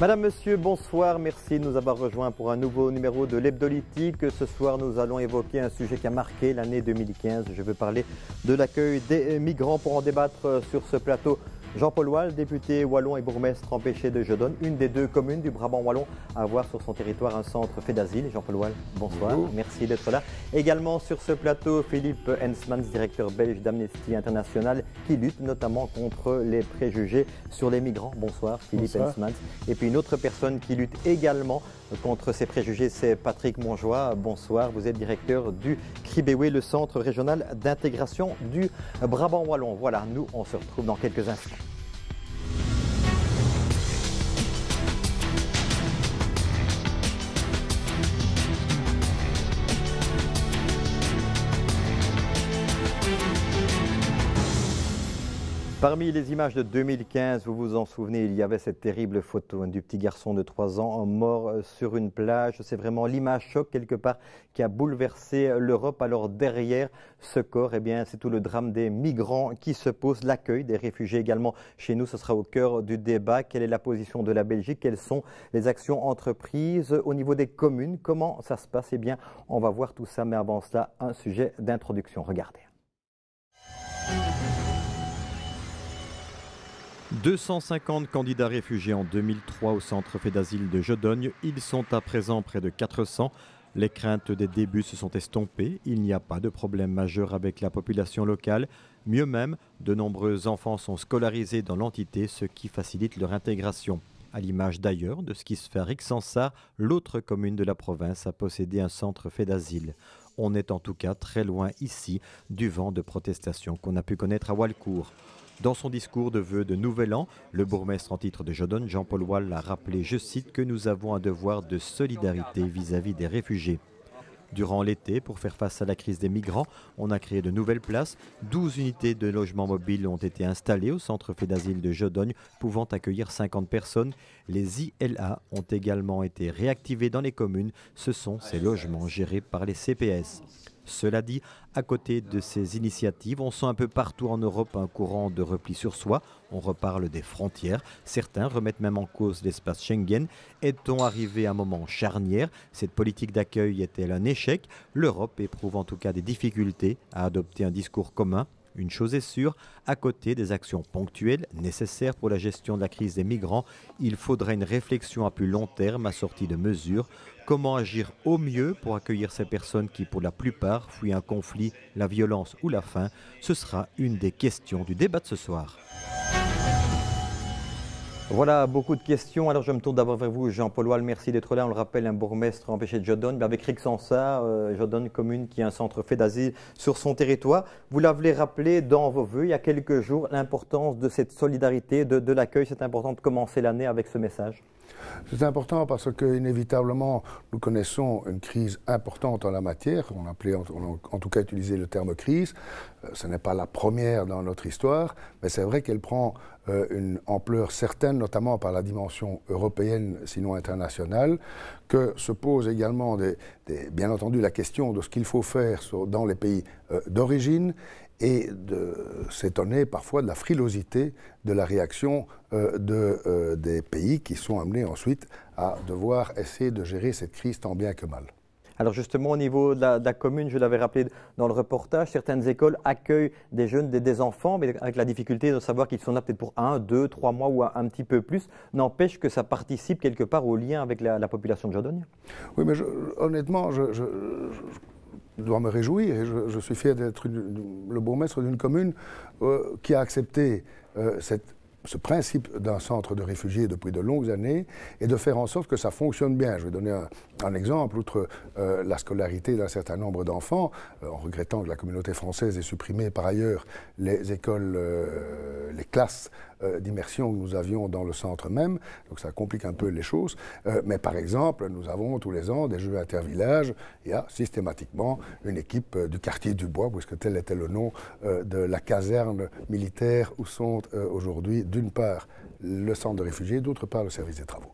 Madame, Monsieur, bonsoir. Merci de nous avoir rejoints pour un nouveau numéro de l'Hebdolytique. Ce soir, nous allons évoquer un sujet qui a marqué l'année 2015. Je veux parler de l'accueil des migrants. Pour en débattre sur ce plateau, Jean-Paul Wall, député wallon et bourgmestre empêché de Jodonne, une des deux communes du Brabant wallon à avoir sur son territoire un centre fait d'asile. Jean-Paul Wall, bonsoir. Bonjour. Merci d'être là. Également sur ce plateau, Philippe Hensmans, directeur belge d'Amnesty International, qui lutte notamment contre les préjugés sur les migrants. Bonsoir, Philippe Hensmans. Et puis une autre personne qui lutte également contre ces préjugés, c'est Patrick Monjoie. Bonsoir, vous êtes directeur du CRIBEWE, le centre régional d'intégration du Brabant wallon. Voilà, nous on se retrouve dans quelques instants. Parmi les images de 2015, vous vous en souvenez, il y avait cette terrible photo du petit garçon de 3 ans mort sur une plage. C'est vraiment l'image choc quelque part qui a bouleversé l'Europe. Alors derrière ce corps, eh bien, c'est tout le drame des migrants qui se pose, l'accueil des réfugiés également chez nous. Ce sera au cœur du débat. Quelle est la position de la Belgique? Quelles sont les actions entreprises au niveau des communes? Comment ça se passe? Eh bien, on va voir tout ça. Mais avant cela, un sujet d'introduction. Regardez. 250 candidats réfugiés en 2003 au centre fait d'asile de Jodogne. Ils sont à présent près de 400. Les craintes des débuts se sont estompées. Il n'y a pas de problème majeur avec la population locale. Mieux même, de nombreux enfants sont scolarisés dans l'entité, ce qui facilite leur intégration. À l'image d'ailleurs de ce qui se fait à Rixensart, l'autre commune de la province a possédé un centre fait d'asile. On est en tout cas très loin ici du vent de protestation qu'on a pu connaître à Walcourt. Dans son discours de vœux de Nouvel An, le bourgmestre en titre de Jodonne, Jean-Paul Wall, a rappelé, je cite, que nous avons un devoir de solidarité vis-à-vis des réfugiés. Durant l'été, pour faire face à la crise des migrants, on a créé de nouvelles places. 12 unités de logements mobiles ont été installées au centre fait d'asile de Jodogne, pouvant accueillir 50 personnes. Les ILA ont également été réactivés dans les communes. Ce sont ces logements gérés par les CPS. Cela dit, à côté de ces initiatives, on sent un peu partout en Europe un courant de repli sur soi. On reparle des frontières. Certains remettent même en cause l'espace Schengen. Est-on arrivé à un moment charnière? Cette politique d'accueil est-elle un échec? L'Europe éprouve en tout cas des difficultés à adopter un discours commun. Une chose est sûre, à côté des actions ponctuelles nécessaires pour la gestion de la crise des migrants, il faudrait une réflexion à plus long terme assortie de mesures. Comment agir au mieux pour accueillir ces personnes qui, pour la plupart, fuient un conflit, la violence ou la faim? Ce sera une des questions du débat de ce soir. Voilà, beaucoup de questions. Alors je me tourne d'abord vers vous, Jean-Paul Wall. Merci d'être là. On le rappelle, un bourgmestre empêché de Jodonne, avec Rixensart, Jodonne, commune qui a un centre fait d'asile sur son territoire. Vous l'avez rappelé dans vos vœux il y a quelques jours, l'importance de cette solidarité, de l'accueil. C'est important de commencer l'année avec ce message. C'est important parce que, inévitablement, nous connaissons une crise importante en la matière. On appelait, en tout cas, utilisé le terme crise. Ce n'est pas la première dans notre histoire, mais c'est vrai qu'elle prend une ampleur certaine, notamment par la dimension européenne, sinon internationale, que se pose également, bien entendu, la question de ce qu'il faut faire dans les pays d'origine, et de s'étonner parfois de la frilosité de la réaction des pays qui sont amenés ensuite à devoir essayer de gérer cette crise tant bien que mal. Alors justement, au niveau de la commune, je l'avais rappelé dans le reportage, certaines écoles accueillent des jeunes, des enfants, mais avec la difficulté de savoir qu'ils sont là peut-être pour 1, 2, 3 mois ou un petit peu plus, n'empêche que ça participe quelque part au lien avec la population de Jodogne. Oui, mais honnêtement, je dois me réjouir et je suis fier d'être le bourgmestre d'une commune qui a accepté ce principe d'un centre de réfugiés depuis de longues années et de faire en sorte que ça fonctionne bien. Je vais donner un exemple, outre la scolarité d'un certain nombre d'enfants, en regrettant que la communauté française ait supprimé par ailleurs les écoles, les classes d'immersion que nous avions dans le centre même, donc ça complique un peu les choses. Mais par exemple, nous avons tous les ans des jeux intervillages. Il y a systématiquement une équipe du quartier du Bois, puisque tel était le nom de la caserne militaire où sont aujourd'hui d'une part le centre de réfugiés, d'autre part le service des travaux.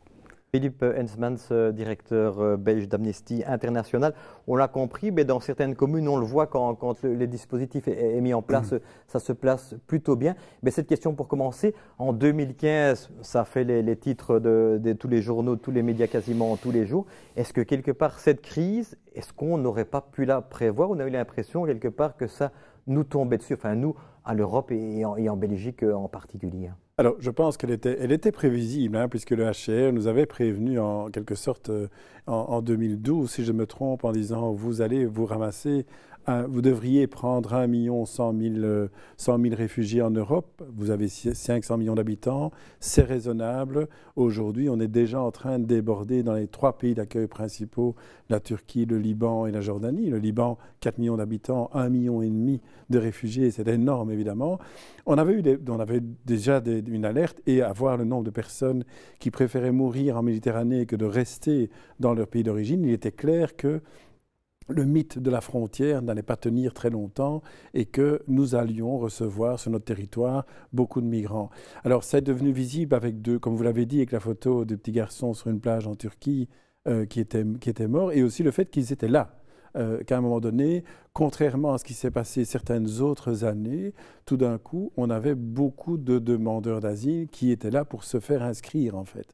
Philippe Hensmans, directeur belge d'Amnesty International. On l'a compris, mais dans certaines communes, on le voit quand le dispositif est mis en place, ça se place plutôt bien. Mais cette question pour commencer, en 2015, ça fait les titres de tous les journaux, de tous les médias quasiment tous les jours. Est-ce que quelque part cette crise, est-ce qu'on n'aurait pas pu la prévoir? On a eu l'impression quelque part que ça nous tombait dessus, enfin nous, à l'Europe et en Belgique en particulier. Alors, je pense qu'elle était prévisible, hein, puisque le HCR nous avait prévenu en quelque sorte en 2012, si je me trompe, en disant vous allez vous ramasser, vous devriez prendre 1 100 000 réfugiés en Europe. Vous avez 500 millions d'habitants, c'est raisonnable. Aujourd'hui, on est déjà en train de déborder dans les 3 pays d'accueil principaux, la Turquie, le Liban et la Jordanie. Le Liban, 4 millions d'habitants, 1,5 million de réfugiés, c'est énorme évidemment. On avait déjà une alerte, et à voir le nombre de personnes qui préféraient mourir en Méditerranée que de rester dans leur pays d'origine, il était clair que le mythe de la frontière n'allait pas tenir très longtemps et que nous allions recevoir sur notre territoire beaucoup de migrants. Alors, c'est devenu visible avec comme vous l'avez dit, avec la photo du petit garçon sur une plage en Turquie qui était mort, et aussi le fait qu'ils étaient là. Qu'à un moment donné, contrairement à ce qui s'est passé certaines autres années, tout d'un coup, on avait beaucoup de demandeurs d'asile qui étaient là pour se faire inscrire, en fait.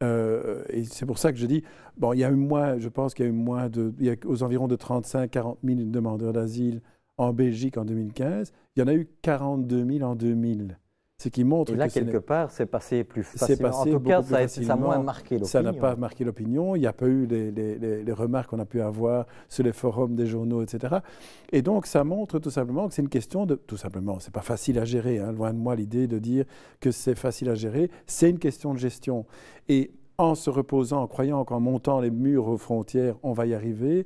Et c'est pour ça que je dis, bon, je pense qu'il y a eu aux environs de 35-40 000 demandeurs d'asile en Belgique en 2015. Il y en a eu 42 000 en 2000. Ce qui montre et là, que quelque part, c'est passé plus facilement. En tout cas, ça a moins marqué l'opinion. Ça n'a pas marqué l'opinion. Il n'y a pas eu les remarques qu'on a pu avoir sur les forums des journaux, etc. Et donc, ça montre tout simplement que c'est une question de... Tout simplement, c'est pas facile à gérer. Hein, loin de moi l'idée de dire que c'est facile à gérer. C'est une question de gestion. Et en se reposant, en croyant qu'en montant les murs aux frontières, on va y arriver...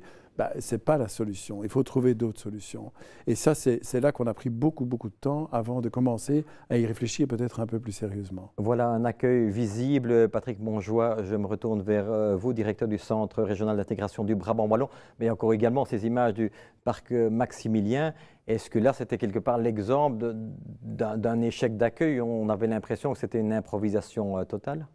ce n'est pas la solution. Il faut trouver d'autres solutions. Et ça, c'est là qu'on a pris beaucoup de temps avant de commencer à y réfléchir peut-être un peu plus sérieusement. Voilà un accueil visible. Patrick Monjoie, je me retourne vers vous, directeur du Centre régional d'intégration du Brabant wallon, mais encore également ces images du parc Maximilien. Est-ce que là, c'était quelque part l'exemple d'un échec d'accueil? On avait l'impression que c'était une improvisation totale.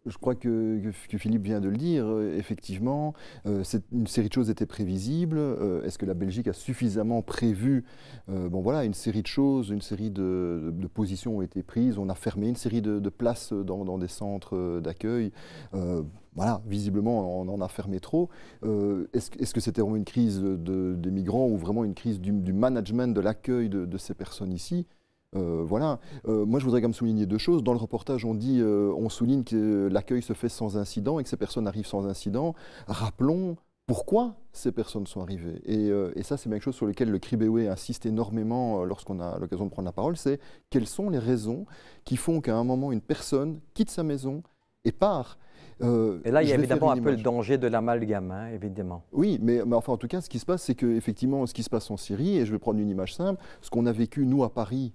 Je crois que Philippe vient de le dire, effectivement, une série de choses étaient prévisibles. Est-ce que la Belgique a suffisamment prévu bon, voilà, une série de choses, une série de positions ont été prises. On a fermé une série de places dans des centres d'accueil. Voilà, visiblement, on en a fermé trop. Est-ce que c'était vraiment une crise des migrants ou vraiment une crise du management de l'accueil de ces personnes ici? Voilà. Moi, je voudrais quand même souligner 2 choses. Dans le reportage, on souligne que l'accueil se fait sans incident et que ces personnes arrivent sans incident. Rappelons pourquoi ces personnes sont arrivées. Et ça, c'est quelque chose sur lequel le CRIBEWE insiste énormément lorsqu'on a l'occasion de prendre la parole, c'est quelles sont les raisons qui font qu'à un moment, une personne quitte sa maison et part. Et là, il y a évidemment un peu le danger de l'amalgame, hein, évidemment. Oui, mais enfin, en tout cas, ce qui se passe, c'est qu'effectivement, ce qui se passe en Syrie, et je vais prendre une image simple, ce qu'on a vécu, nous, à Paris,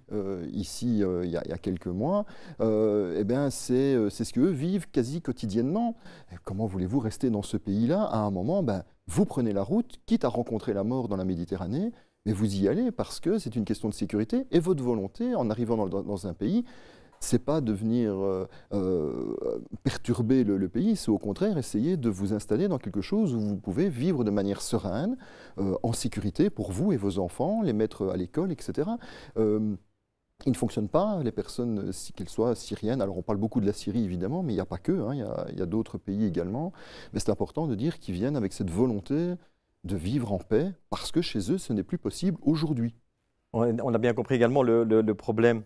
ici, il y a quelques mois, eh bien, c'est ce qu'eux vivent quasi quotidiennement. Et comment voulez-vous rester dans ce pays-là? À un moment, vous prenez la route, quitte à rencontrer la mort dans la Méditerranée, mais vous y allez parce que c'est une question de sécurité, et votre volonté, en arrivant dans un pays, c'est pas de venir perturber le pays, c'est au contraire essayer de vous installer dans quelque chose où vous pouvez vivre de manière sereine, en sécurité pour vous et vos enfants, les mettre à l'école, etc. Il ne fonctionne pas, les personnes, qu'elles soient syriennes, alors on parle beaucoup de la Syrie évidemment, mais il n'y a pas que, hein, il y a d'autres pays également, mais c'est important de dire qu'ils viennent avec cette volonté de vivre en paix, parce que chez eux, ce n'est plus possible aujourd'hui. On a bien compris également le problème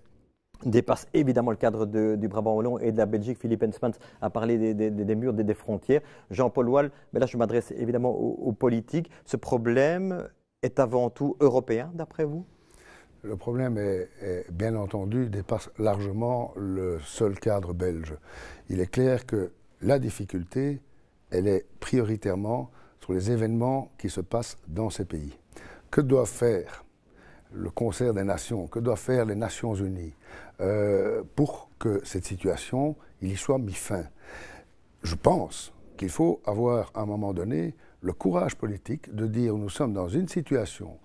dépasse évidemment le cadre du Brabant wallon et de la Belgique. Philippe Hensmans a parlé des murs, des frontières. Jean-Paul Wall, mais là je m'adresse évidemment aux politiques. Ce problème est avant tout européen, d'après vous? Le problème bien entendu, dépasse largement le seul cadre belge. Il est clair que la difficulté, elle est prioritairement sur les événements qui se passent dans ces pays. Que doivent faire le concert des nations, que doivent faire les Nations Unies pour que cette situation, il y soit mis fin? Je pense qu'il faut avoir à un moment donné le courage politique de dire nous sommes dans une situation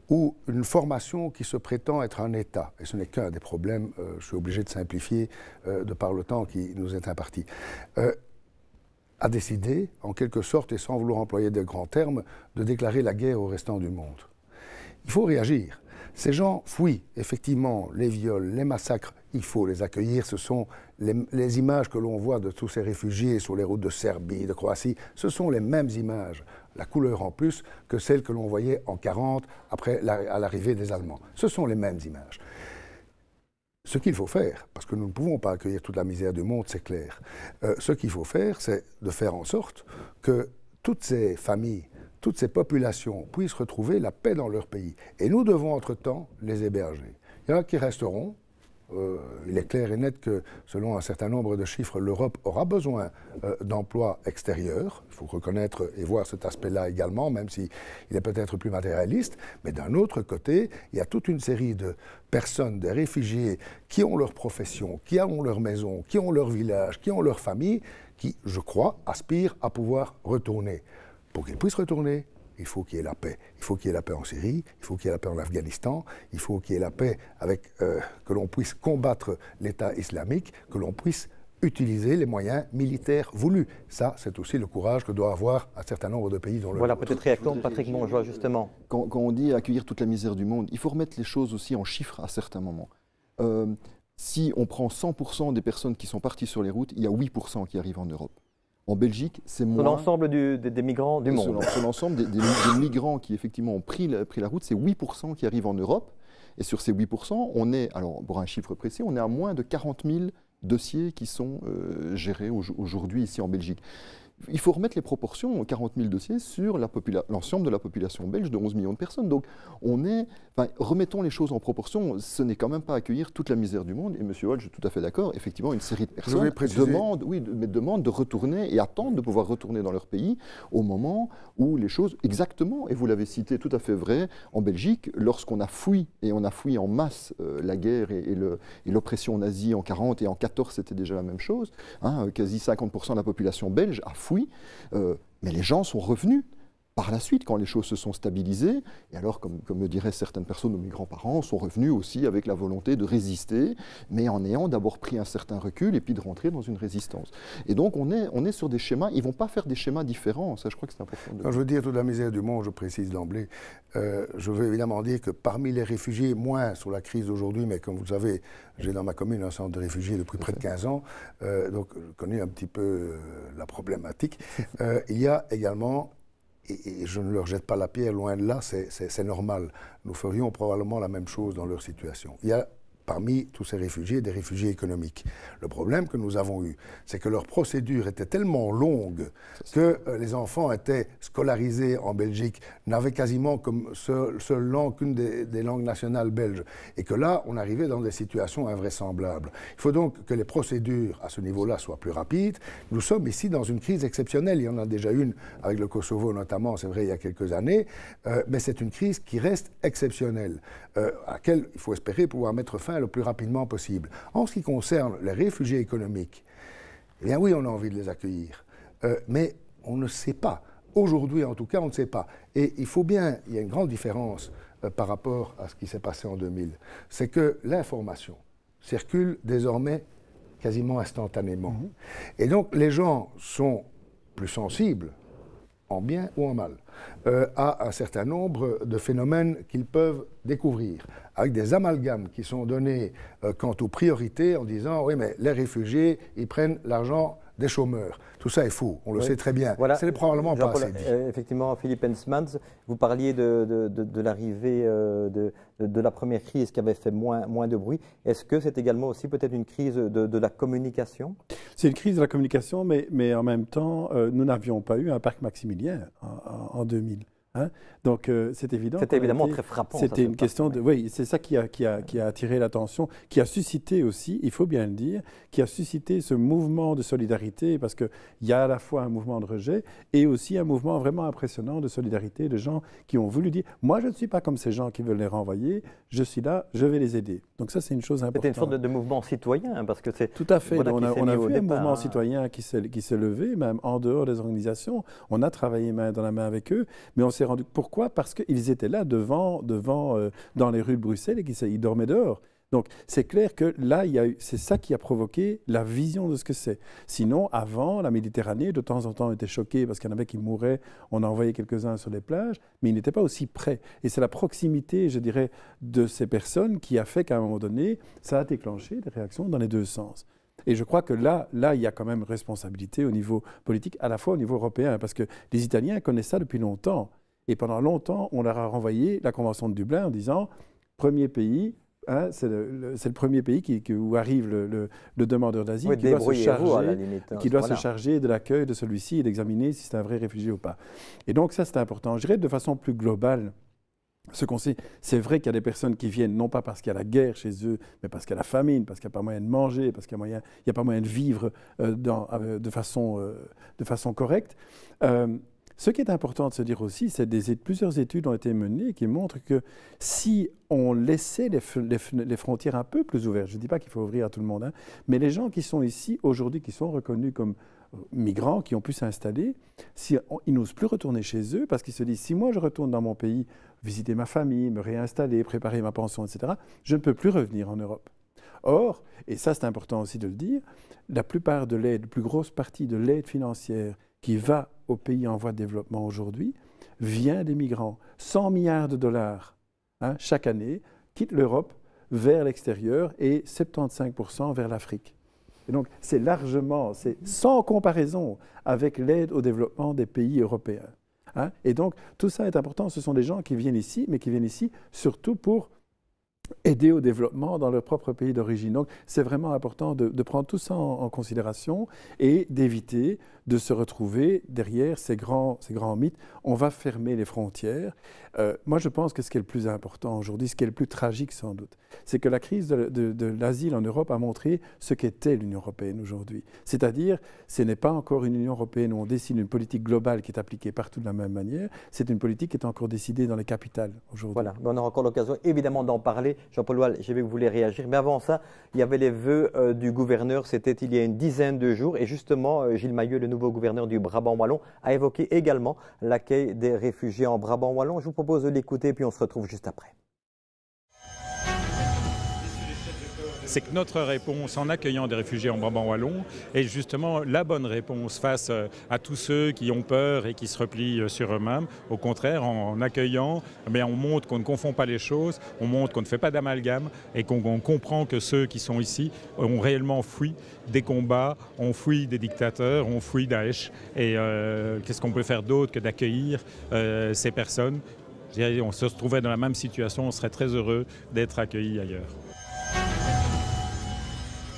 où une formation qui se prétend être un État, et ce n'est qu'un des problèmes, je suis obligé de simplifier de par le temps qui nous est imparti, a décidé, en quelque sorte, et sans vouloir employer de grands termes, de déclarer la guerre au restant du monde. Il faut réagir. Ces gens fuient effectivement les viols, les massacres. Il faut les accueillir. Ce sont les images que l'on voit de tous ces réfugiés sur les routes de Serbie, de Croatie. Ce sont les mêmes images, la couleur en plus, que celles que l'on voyait en 1940 à l'arrivée des Allemands. Ce sont les mêmes images. Ce qu'il faut faire, parce que nous ne pouvons pas accueillir toute la misère du monde, c'est clair. Ce qu'il faut faire, c'est de faire en sorte que toutes ces familles, toutes ces populations puissent retrouver la paix dans leur pays. Et nous devons, entre-temps, les héberger. Il y en a qui resteront. Il est clair et net que, selon un certain nombre de chiffres, l'Europe aura besoin d'emplois extérieurs. Il faut reconnaître et voir cet aspect-là également, même s'il est peut-être plus matérialiste. Mais d'un autre côté, il y a toute une série de personnes, des réfugiés, qui ont leur profession, qui ont leur maison, qui ont leur village, qui ont leur famille, qui, je crois, aspirent à pouvoir retourner. Pour qu'ils puissent retourner, il faut qu'il y ait la paix. Il faut qu'il y ait la paix en Syrie, il faut qu'il y ait la paix en Afghanistan, il faut qu'il y ait la paix avec, que l'on puisse combattre l'État islamique, que l'on puisse utiliser les moyens militaires voulus. Ça, c'est aussi le courage que doit avoir un certain nombre de pays dans le monde. Voilà, peut-être réaction de Patrick Montjoie, justement. Quand on dit accueillir toute la misère du monde, il faut remettre les choses aussi en chiffres à certains moments. Si on prend 100% des personnes qui sont parties sur les routes, il y a 8% qui arrivent en Europe. En Belgique, c'est moins. Sur l'ensemble des migrants du monde. Sur l'ensemble des migrants qui effectivement ont pris la route, c'est 8% qui arrivent en Europe. Et sur ces 8%, on est, alors pour un chiffre précis, on est à moins de 40 000 dossiers qui sont gérés aujourd'hui ici en Belgique. Il faut remettre les proportions, 40 000 dossiers, sur l'ensemble de la population belge de 11 millions de personnes. Donc, remettons les choses en proportion. Ce n'est quand même pas accueillir toute la misère du monde. Et M. Walsh, je suis tout à fait d'accord. Effectivement, une série de personnes demandent de retourner et attendent de pouvoir retourner dans leur pays au moment où les choses, exactement, et vous l'avez cité tout à fait vrai, en Belgique, lorsqu'on a fui, et on a fui en masse la guerre et l'oppression nazie en 1940 et en 1914, c'était déjà la même chose. Quasi 50% de la population belge a fui, mais les gens sont revenus par la suite quand les choses se sont stabilisées. Et alors, comme me diraient certaines personnes, nos grands-parents sont revenus aussi avec la volonté de résister, mais en ayant d'abord pris un certain recul et puis de rentrer dans une résistance. Et donc, on est sur des schémas, ils ne vont pas faire des schémas différents, ça je crois que c'est important. Quand je veux dire toute la misère du monde, je précise d'emblée, je veux évidemment dire que parmi les réfugiés, moins sur la crise d'aujourd'hui, mais comme vous le savez, j'ai dans ma commune un centre de réfugiés depuis près de 15 ans, donc je connais un petit peu la problématique. Il y a également, et je ne leur jette pas la pierre, loin de là, c'est normal. Nous ferions probablement la même chose dans leur situation. Il y a parmi tous ces réfugiés, des réfugiés économiques. Le problème que nous avons eu, c'est que leur procédure était tellement longue que les enfants étaient scolarisés en Belgique, n'avaient quasiment comme seule langue qu'une des langues nationales belges. Et que là, on arrivait dans des situations invraisemblables. Il faut donc que les procédures à ce niveau-là soient plus rapides. Nous sommes ici dans une crise exceptionnelle. Il y en a déjà une avec le Kosovo notamment, c'est vrai, il y a quelques années. Mais c'est une crise qui reste exceptionnelle, à laquelle il faut espérer pouvoir mettre fin le plus rapidement possible. En ce qui concerne les réfugiés économiques, eh bien oui, on a envie de les accueillir, mais on ne sait pas. Aujourd'hui, en tout cas, on ne sait pas. Et il y a une grande différence par rapport à ce qui s'est passé en 2000. C'est que l'information circule désormais quasiment instantanément. Et donc, les gens sont plus sensibles, en bien ou en mal, à un certain nombre de phénomènes qu'ils peuvent découvrir, avec des amalgames qui sont donnés quant aux priorités en disant « oui, mais les réfugiés, ils prennent l'argent des chômeurs ». Tout ça est faux, on le sait très bien. Voilà. C'est probablement pas assez dit. Effectivement, Philippe Hensmans, vous parliez de l'arrivée de la première crise qui avait fait moins de bruit. Est-ce que c'est également aussi peut-être une crise de la communication? C'est une crise de la communication, mais en même temps, nous n'avions pas eu un parc Maximilien en 2000. Donc c'est évident. C'était évidemment très frappant. C'était une question de. Oui, c'est ça qui a attiré l'attention, qui a suscité aussi, il faut bien le dire, qui a suscité ce mouvement de solidarité, parce qu'il y a à la fois un mouvement de rejet et aussi un mouvement vraiment impressionnant de solidarité, de gens qui ont voulu dire moi, je ne suis pas comme ces gens qui veulent les renvoyer, je suis là, je vais les aider. Donc ça, c'est une chose importante. C'était une sorte de mouvement citoyen, parce que c'est. Tout à fait. Voilà, on a vu un mouvement citoyen qui s'est levé, même en dehors des organisations. On a travaillé main dans la main avec eux, mais on s'est rendu. Pourquoi? Parce qu'ils étaient là dans les rues de Bruxelles et qu'ils dormaient dehors. Donc, c'est clair que là, c'est ça qui a provoqué la vision de ce que c'est. Sinon, avant, la Méditerranée, de temps en temps, était choquée parce qu'il y en avait qui mouraient. On a envoyé quelques-uns sur les plages, mais ils n'étaient pas aussi près. Et c'est la proximité, je dirais, de ces personnes qui a fait qu'à un moment donné, ça a déclenché des réactions dans les deux sens. Et je crois que là, il y a quand même responsabilité au niveau politique, à la fois au niveau européen, parce que les Italiens connaissent ça depuis longtemps. Et pendant longtemps, on leur a renvoyé la Convention de Dublin en disant, premier pays, hein, c'est le premier pays où arrive le demandeur d'asile qui doit se charger de l'accueil de celui-ci et d'examiner si c'est un vrai réfugié ou pas. Et donc ça, c'est important. Je dirais de façon plus globale, ce qu'on sait, c'est vrai qu'il y a des personnes qui viennent non pas parce qu'il y a la guerre chez eux, mais parce qu'il y a la famine, parce qu'il n'y a pas moyen de manger, parce qu'il n'y a pas moyen de vivre de façon correcte. Ce qui est important de se dire aussi, c'est que plusieurs études ont été menées qui montrent que si on laissait les frontières un peu plus ouvertes, je ne dis pas qu'il faut ouvrir à tout le monde, hein, mais les gens qui sont ici aujourd'hui, qui sont reconnus comme migrants, qui ont pu s'installer, ils n'osent plus retourner chez eux parce qu'ils se disent, si moi je retourne dans mon pays, visiter ma famille, me réinstaller, préparer ma pension, etc., je ne peux plus revenir en Europe. Or, et ça c'est important aussi de le dire, la plupart de l'aide, la plus grosse partie de l'aide financière qui va aux pays en voie de développement aujourd'hui vient des migrants. 100 milliards de dollars chaque année quittent l'Europe vers l'extérieur et 75% vers l'Afrique. Et donc, c'est largement, c'est sans comparaison avec l'aide au développement des pays européens. Et donc, tout ça est important. Ce sont des gens qui viennent ici, mais qui viennent ici surtout pour aider au développement dans leur propre pays d'origine. Donc, c'est vraiment important de prendre tout ça en considération et d'éviter de se retrouver derrière ces grands mythes. On va fermer les frontières. Moi, je pense que ce qui est le plus important aujourd'hui, ce qui est le plus tragique sans doute, c'est que la crise de l'asile en Europe a montré ce qu'était l'Union européenne aujourd'hui. C'est-à-dire, ce n'est pas encore une Union européenne où on décide une politique globale qui est appliquée partout de la même manière. C'est une politique qui est encore décidée dans les capitales aujourd'hui. Voilà, mais on aura encore l'occasion évidemment d'en parler. Jean-Paul Wall, j'ai vu que vous voulez réagir. Mais avant ça, il y avait les vœux du gouverneur. C'était il y a une dizaine de jours. Et justement, Gilles Mayeux, le nouveau gouverneur du Brabant Wallon, a évoqué également l'accueil des réfugiés en Brabant Wallon. Je vous propose de l'écouter, puis on se retrouve juste après. C'est que notre réponse en accueillant des réfugiés en Brabant Wallon est justement la bonne réponse face à tous ceux qui ont peur et qui se replient sur eux-mêmes. Au contraire, en accueillant, on montre qu'on ne confond pas les choses, on montre qu'on ne fait pas d'amalgame et qu'on comprend que ceux qui sont ici ont réellement fui des combats, ont fui des dictateurs, ont fui Daesh. Et qu'est-ce qu'on peut faire d'autre que d'accueillir ces personnes? On se retrouvait dans la même situation, on serait très heureux d'être accueillis ailleurs.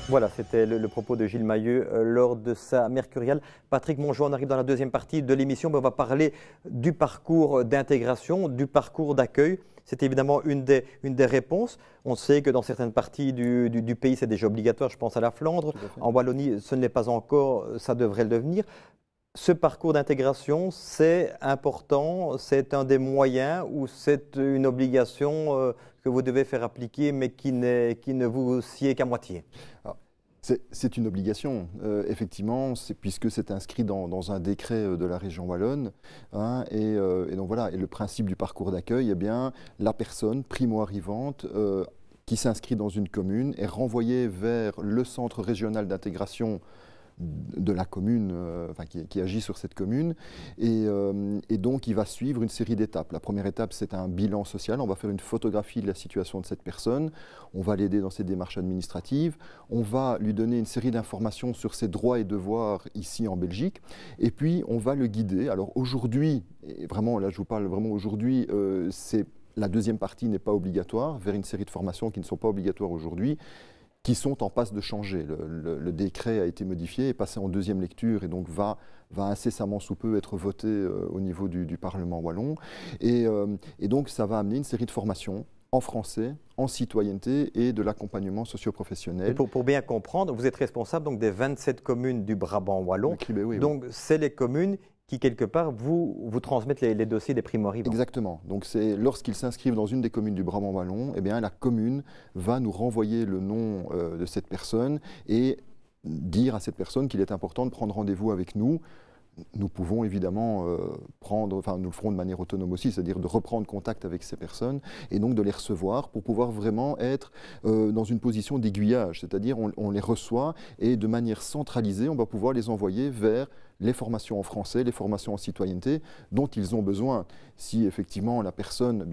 Voilà, c'était le propos de Gilles Mayeux lors de sa mercuriale. Patrick Mongeau, on arrive dans la deuxième partie de l'émission. On va parler du parcours d'intégration, du parcours d'accueil. C'est évidemment une des réponses. On sait que dans certaines parties du pays, c'est déjà obligatoire. Je pense à la Flandre. En Wallonie, ce n'est pas encore, ça devrait le devenir. Ce parcours d'intégration, c'est important, c'est un des moyens ou c'est une obligation que vous devez faire appliquer mais qui ne vous sied qu'à moitié? C'est une obligation, effectivement, puisque c'est inscrit dans un décret de la région wallonne. Et donc voilà, et le principe du parcours d'accueil, eh bien, la personne primo-arrivante qui s'inscrit dans une commune est renvoyée vers le centre régional d'intégration de la commune, qui agit sur cette commune, et donc il va suivre une série d'étapes. La première étape, c'est un bilan social. On va faire une photographie de la situation de cette personne, on va l'aider dans ses démarches administratives, on va lui donner une série d'informations sur ses droits et devoirs ici en Belgique, et puis on va le guider. Alors aujourd'hui, et vraiment là je vous parle vraiment aujourd'hui, la deuxième partie n'est pas obligatoire, vers une série de formations qui ne sont pas obligatoires aujourd'hui, qui sont en passe de changer. Le décret a été modifié et passé en deuxième lecture et donc va incessamment sous peu être voté au niveau du Parlement wallon. Et donc ça va amener une série de formations en français, en citoyenneté et de l'accompagnement socio-professionnel. Pour bien comprendre, vous êtes responsable donc, des 27 communes du Brabant wallon. Oui, donc c'est les communes qui, quelque part, vous transmettent les dossiers des primo-arrivants. Exactement. Donc, c'est lorsqu'ils s'inscrivent dans une des communes du Brabant wallon, eh bien, la commune va nous renvoyer le nom de cette personne et dire à cette personne qu'il est important de prendre rendez-vous avec nous. nous pouvons évidemment nous le ferons de manière autonome aussi, c'est-à-dire de reprendre contact avec ces personnes et donc de les recevoir pour pouvoir vraiment être dans une position d'aiguillage, c'est-à-dire on les reçoit et de manière centralisée, on va pouvoir les envoyer vers les formations en français, les formations en citoyenneté dont ils ont besoin. Si effectivement la personne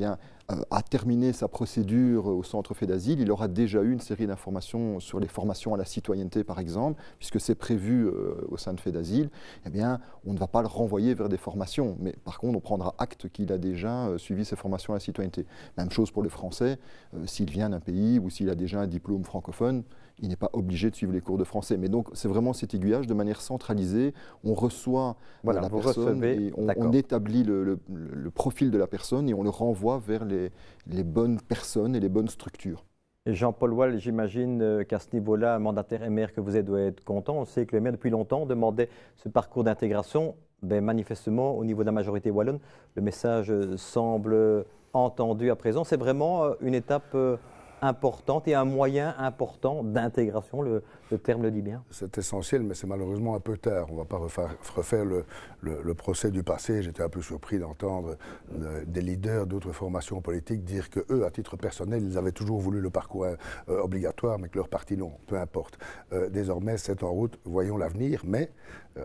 a terminé sa procédure au centre fait d'asile, il aura déjà eu une série d'informations sur les formations à la citoyenneté par exemple, puisque c'est prévu au sein de fait d'asile, eh bien on ne va pas le renvoyer vers des formations, mais par contre on prendra acte qu'il a déjà suivi ses formations à la citoyenneté. Même chose pour le français, s'il vient d'un pays ou s'il a déjà un diplôme francophone, il n'est pas obligé de suivre les cours de français. Mais donc, c'est vraiment cet aiguillage de manière centralisée. On reçoit la personne et on établit le profil de la personne et on le renvoie vers les bonnes personnes et les bonnes structures. Et Jean-Paul Wall, j'imagine qu'à ce niveau-là, un mandataire MR que vous êtes doit être content. On sait que le MR, depuis longtemps, demandait ce parcours d'intégration. Manifestement, au niveau de la majorité wallonne, le message semble entendu à présent. C'est vraiment une étape importante et un moyen important d'intégration, le terme le dit bien. C'est essentiel, mais c'est malheureusement un peu tard. On ne va pas refaire le procès du passé. J'étais un peu surpris d'entendre des leaders d'autres formations politiques dire qu'eux, à titre personnel, ils avaient toujours voulu le parcours obligatoire, mais que leur parti non, peu importe. Désormais, c'est en route, voyons l'avenir, mais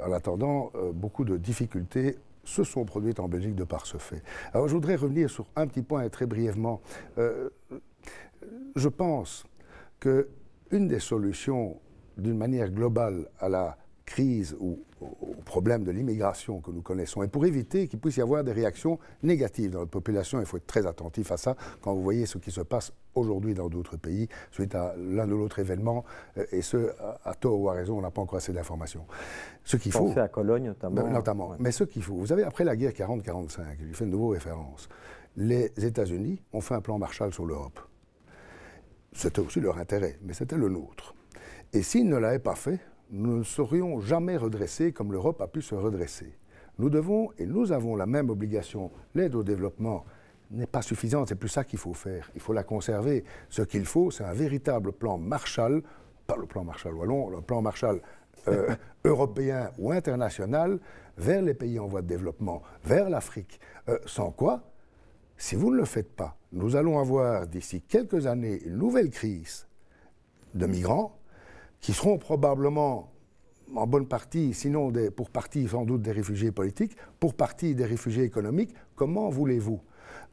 en attendant, beaucoup de difficultés se sont produites en Belgique de par ce fait. Alors je voudrais revenir sur un petit point très brièvement. Je pense qu'une des solutions, d'une manière globale, à la crise ou au problème de l'immigration que nous connaissons, et pour éviter qu'il puisse y avoir des réactions négatives dans notre population, il faut être très attentif à ça quand vous voyez ce qui se passe aujourd'hui dans d'autres pays, suite à l'un ou l'autre événement, et ce, à tort ou à raison, on n'a pas encore assez d'informations. Ce qu'il faut... Pensez à Cologne notamment. Ouais. Mais ce qu'il faut... Vous savez, après la guerre 40-45, je fais de nouveau référence, les États-Unis ont fait un plan Marshall sur l'Europe. C'était aussi leur intérêt, mais c'était le nôtre. Et s'ils ne l'avaient pas fait, nous ne serions jamais redressés comme l'Europe a pu se redresser. Nous devons, et nous avons la même obligation, l'aide au développement n'est pas suffisante, c'est plus ça qu'il faut faire. Il faut la conserver. Ce qu'il faut, c'est un véritable plan Marshall, pas le plan Marshall wallon, le plan Marshall européen ou international, vers les pays en voie de développement, vers l'Afrique. Sans quoi, si vous ne le faites pas, nous allons avoir d'ici quelques années une nouvelle crise de migrants qui seront probablement en bonne partie, sinon pour partie sans doute des réfugiés politiques, pour partie des réfugiés économiques. Comment voulez-vous,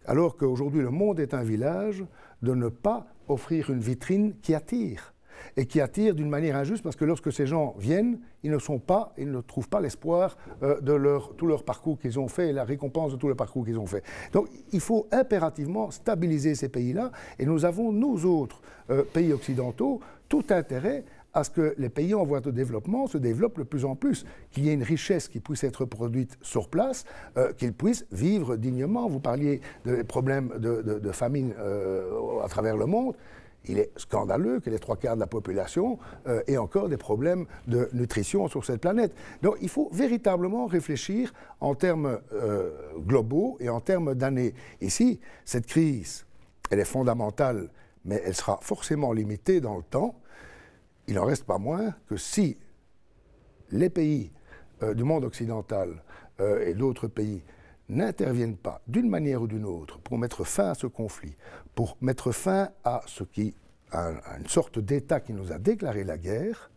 alors qu'aujourd'hui le monde est un village, de ne pas offrir une vitrine qui attire, et qui attire d'une manière injuste, parce que lorsque ces gens viennent, ils ne trouvent pas l'espoir de tout leur parcours qu'ils ont fait et la récompense de tout le parcours qu'ils ont fait. Donc il faut impérativement stabiliser ces pays-là, et nous avons, nous autres pays occidentaux, tout intérêt à ce que les pays en voie de développement se développent de plus en plus, qu'il y ait une richesse qui puisse être produite sur place, qu'ils puissent vivre dignement. Vous parliez des problèmes de famine à travers le monde. Il est scandaleux que les 3/4 de la population aient encore des problèmes de nutrition sur cette planète. Donc il faut véritablement réfléchir en termes globaux et en termes d'années. Ici, cette crise, elle est fondamentale, mais elle sera forcément limitée dans le temps. Il n'en reste pas moins que si les pays du monde occidental et d'autres pays n'interviennent pas d'une manière ou d'une autre pour mettre fin à ce conflit, pour mettre fin à une sorte d'État qui nous a déclaré la guerre,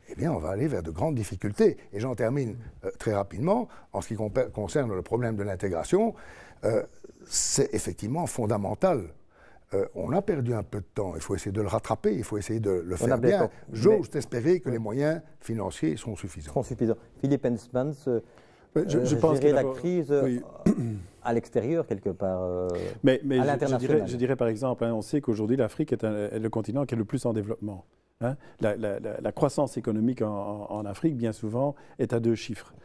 eh bien on va aller vers de grandes difficultés. Et j'en termine très rapidement. En ce qui concerne le problème de l'intégration, c'est effectivement fondamental. On a perdu un peu de temps, il faut essayer de le rattraper, il faut essayer de le faire bien. J'ose espérer que les moyens financiers sont suffisants. Philippe Hensmans, je pense gérer la crise à l'extérieur quelque part, mais à l'international. Je dirais par exemple, on sait qu'aujourd'hui l'Afrique est le continent qui est le plus en développement. La croissance économique en Afrique, bien souvent, est à 2 chiffres.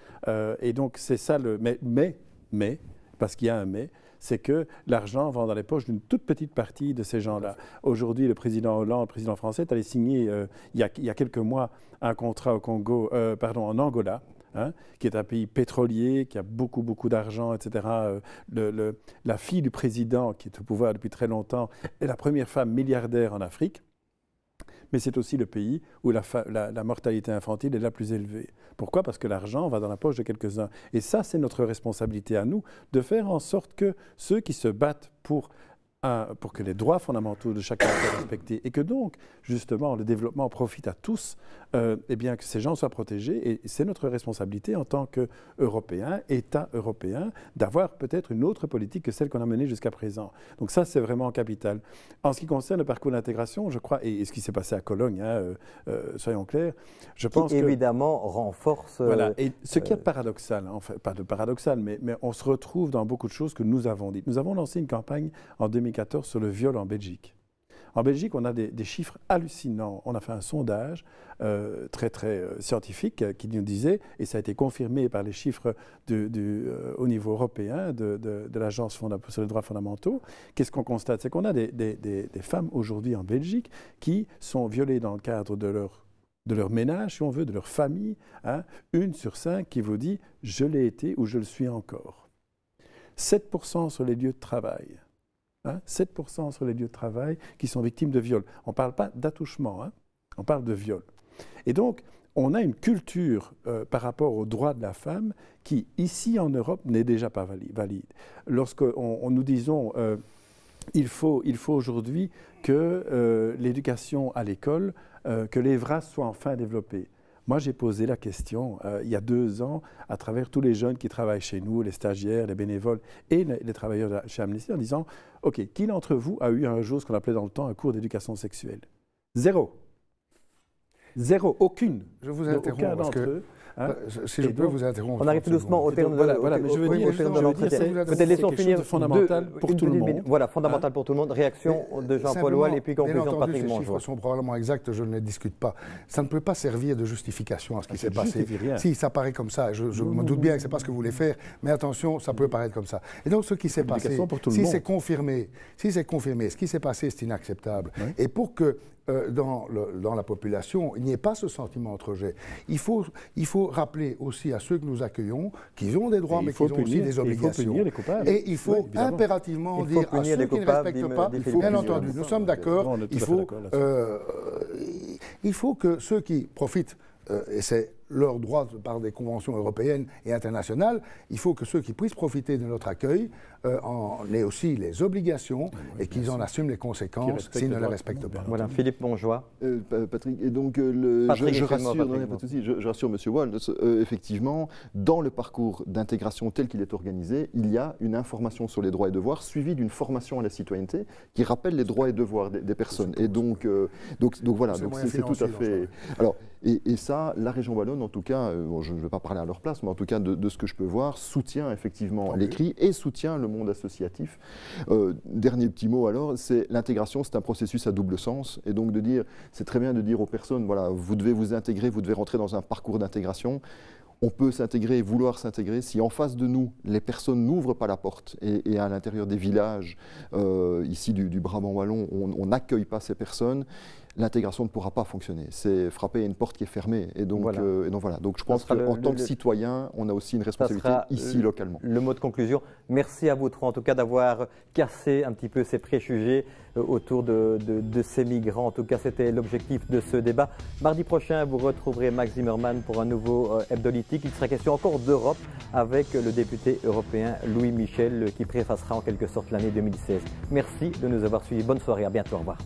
Et donc c'est ça le... Mais, parce qu'il y a un mais, c'est que l'argent va dans les poches d'une toute petite partie de ces gens-là. Aujourd'hui, le président Hollande, le président français, est allé signer il y a quelques mois un contrat en Angola, qui est un pays pétrolier, qui a beaucoup, beaucoup d'argent, etc. La fille du président, qui est au pouvoir depuis très longtemps, est la première femme milliardaire en Afrique. mais c'est aussi le pays où la mortalité infantile est la plus élevée. Pourquoi? Parce que l'argent va dans la poche de quelques-uns. Et ça, c'est notre responsabilité à nous, de faire en sorte que ceux qui se battent pour que les droits fondamentaux de chacun soient respectés et que donc, justement, le développement profite à tous, eh bien, que ces gens soient protégés. Et c'est notre responsabilité en tant qu'Européens, État européen, d'avoir peut-être une autre politique que celle qu'on a menée jusqu'à présent. Donc ça, c'est vraiment capital. En ce qui concerne le parcours d'intégration, je crois, et ce qui s'est passé à Cologne, soyons clairs, je pense que... évidemment, renforce... Voilà, et ce qui est paradoxal, en fait, pas de paradoxal, mais on se retrouve dans beaucoup de choses que nous avons dites. Nous avons lancé une campagne en 2014 sur le viol en Belgique. En Belgique, on a des chiffres hallucinants. On a fait un sondage très scientifique qui nous disait, et ça a été confirmé par les chiffres au niveau européen de l'Agence sur les droits fondamentaux. Qu'est-ce qu'on constate? C'est qu'on a des femmes aujourd'hui en Belgique qui sont violées dans le cadre de leur ménage, si on veut, de leur famille. 1 sur 5 qui vous dit « je l'ai été ou je le suis encore ». 7% sur les lieux de travail. 7% sur les lieux de travail qui sont victimes de viol. On ne parle pas d'attouchement, on parle de viol. Et donc, on a une culture par rapport aux droits de la femme qui, ici en Europe, n'est déjà pas valide. Lorsqu'on nous disons il faut aujourd'hui que l'éducation à l'école, que les VRAS soient enfin développés. Moi, j'ai posé la question il y a 2 ans à travers tous les jeunes qui travaillent chez nous, les stagiaires, les bénévoles et les travailleurs chez Amnesty en disant « Ok, qui d'entre vous a eu un jour ce qu'on appelait dans le temps un cours d'éducation sexuelle ?» 0. 0. Aucune. Je vous interromps parce que... si je peux vous interrompre. On arrive tout doucement au terme de l'entretien. Peut-être laissons finir fondamental pour tout le monde. Voilà, fondamental pour tout le monde. Réaction de Jean-Paul Oual et puis conclusion de Patrick Mongeois. Les chiffres sont probablement exacts, je ne les discute pas. Ça ne peut pas servir de justification à ce qui s'est passé. Si, ça paraît comme ça. Je me doute bien que ce n'est pas ce que vous voulez faire, mais attention, ça peut paraître comme ça. Et donc, ce qui s'est passé, si c'est confirmé, ce qui s'est passé, c'est inacceptable. Et pour que dans la population, il n'y ait pas ce sentiment de rejet. Il faut rappeler aussi à ceux que nous accueillons qu'ils ont des droits, mais qu'ils ont aussi des obligations. Et il faut impérativement dire à ceux qui ne respectent pas, bien entendu, nous sommes d'accord, il faut que ceux qui profitent, et c'est leur droit par des conventions européennes et internationales, il faut que ceux qui puissent profiter de notre accueil en aient aussi les obligations et qu'ils en assument les conséquences s'ils ne les respectent pas. Voilà, Philippe Mongeois. Patrick, et donc je rassure M. Wald, effectivement, dans le parcours d'intégration tel qu'il est organisé, il y a une information sur les droits et devoirs suivie d'une formation à la citoyenneté qui rappelle les droits et devoirs des personnes. Et donc voilà, c'est tout à fait... Alors, et ça, la région wallonne, en tout cas, je ne vais pas parler à leur place, mais en tout cas de ce que je peux voir, soutient effectivement l'écrit et soutient le monde associatif. Dernier petit mot alors, c'est l'intégration, c'est un processus à double sens. Et donc de dire, c'est très bien de dire aux personnes, voilà, vous devez vous intégrer, vous devez rentrer dans un parcours d'intégration. On peut s'intégrer et vouloir s'intégrer si en face de nous, les personnes n'ouvrent pas la porte et à l'intérieur des villages, ici du Brabant wallon, on n'accueille pas ces personnes. L'intégration ne pourra pas fonctionner. C'est frapper à une porte qui est fermée. Et donc voilà. Donc je pense qu'en tant que citoyen, on a aussi une responsabilité ici, localement. Le mot de conclusion. Merci à vous trois, en tout cas, d'avoir cassé un petit peu ces préjugés autour de ces migrants. En tout cas, c'était l'objectif de ce débat. Mardi prochain, vous retrouverez Max Zimmermann pour un nouveau Hebdolitique. Il sera question encore d'Europe avec le député européen Louis Michel qui préfacera en quelque sorte l'année 2016. Merci de nous avoir suivis. Bonne soirée. À bientôt. Au revoir.